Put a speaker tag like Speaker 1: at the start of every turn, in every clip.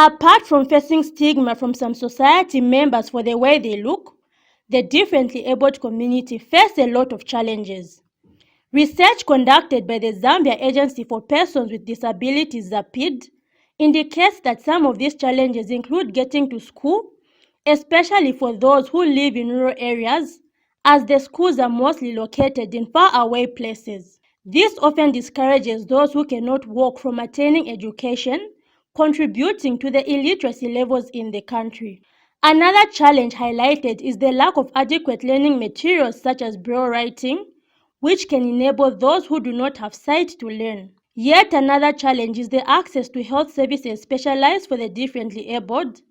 Speaker 1: Apart from facing stigma from some society members for the way they look, the differently abled community face a lot of challenges. Research conducted by the Zambia Agency for Persons with Disabilities ZAPD indicates that some of these challenges include getting to school, especially for those who live in rural areas, as the schools are mostly located in faraway places. This often discourages those who cannot walk from attaining education, contributing to the illiteracy levels in the country. Another challenge highlighted is the lack of adequate learning materials such as braille writing, which can enable those who do not have sight to learn. Yet another challenge is the access to health services specialized for the differently abled,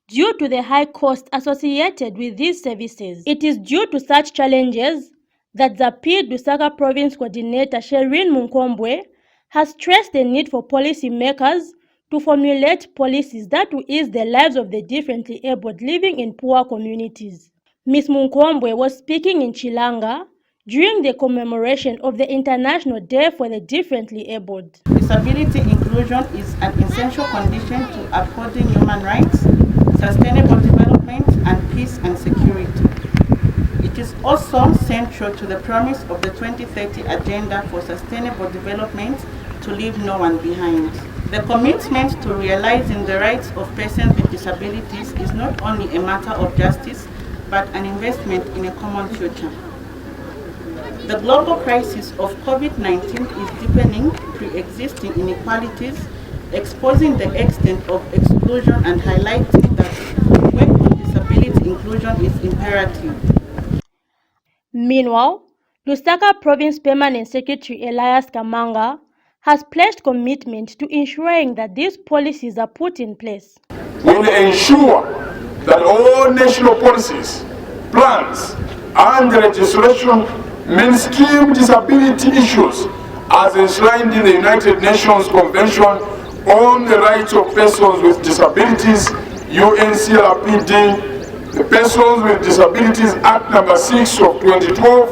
Speaker 1: due to the high cost associated with these services. It is due to such challenges that ZAPD Lusaka Province Coordinator Sherene Munkombwe has stressed the need for policymakers to formulate policies that will ease the lives of the differently abled living in poor communities. Ms. Munkombwe was speaking in Chilanga during the commemoration of the International Day for the Differently Abled.
Speaker 2: Disability inclusion is an essential condition to upholding human rights, sustainable development, and peace and security. It is also central to the promise of the 2030 Agenda for Sustainable Development to leave no one behind. The commitment to realizing the rights of persons with disabilities is not only a matter of justice, but an investment in a common future. The global crisis of COVID-19 is deepening pre-existing inequalities, exposing the extent of exclusion and highlighting that work on disability inclusion is imperative.
Speaker 1: Meanwhile, Lusaka Province Permanent Secretary Elias Kamanga has pledged commitment to ensuring that these policies are put in place.
Speaker 3: We will ensure that all national policies, plans, and legislation mainstream disability issues as enshrined in the United Nations Convention on the Rights of Persons with Disabilities, UNCRPD, the Persons with Disabilities Act No. 6 of 2012,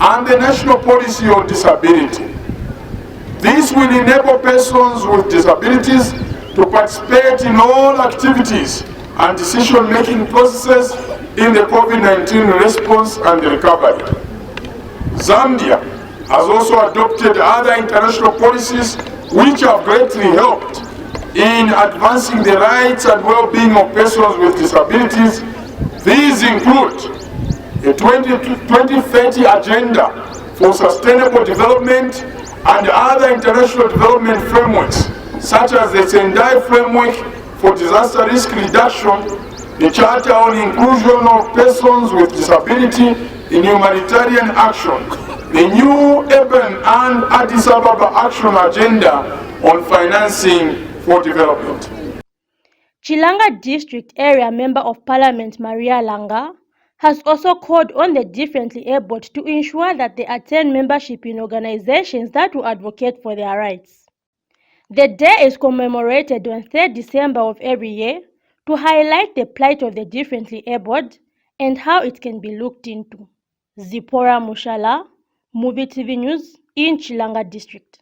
Speaker 3: and the National Policy on Disability. This will enable persons with disabilities to participate in all activities and decision-making processes in the COVID-19 response and recovery. Zambia has also adopted other international policies which have greatly helped in advancing the rights and well-being of persons with disabilities. These include the 2030 Agenda for Sustainable Development and other international development frameworks, such as the Sendai Framework for Disaster Risk Reduction, the Charter on Inclusion of Persons with Disability in Humanitarian Action, the new Urban and Addis Ababa Action Agenda on Financing for Development.
Speaker 1: Chilanga District Area Member of Parliament Maria Langa has also called on the differently abled to ensure that they attain membership in organizations that will advocate for their rights. The day is commemorated on 3rd December of every year to highlight the plight of the differently abled and how it can be looked into. Zipporah Mushala, Movie TV News in Chilanga District.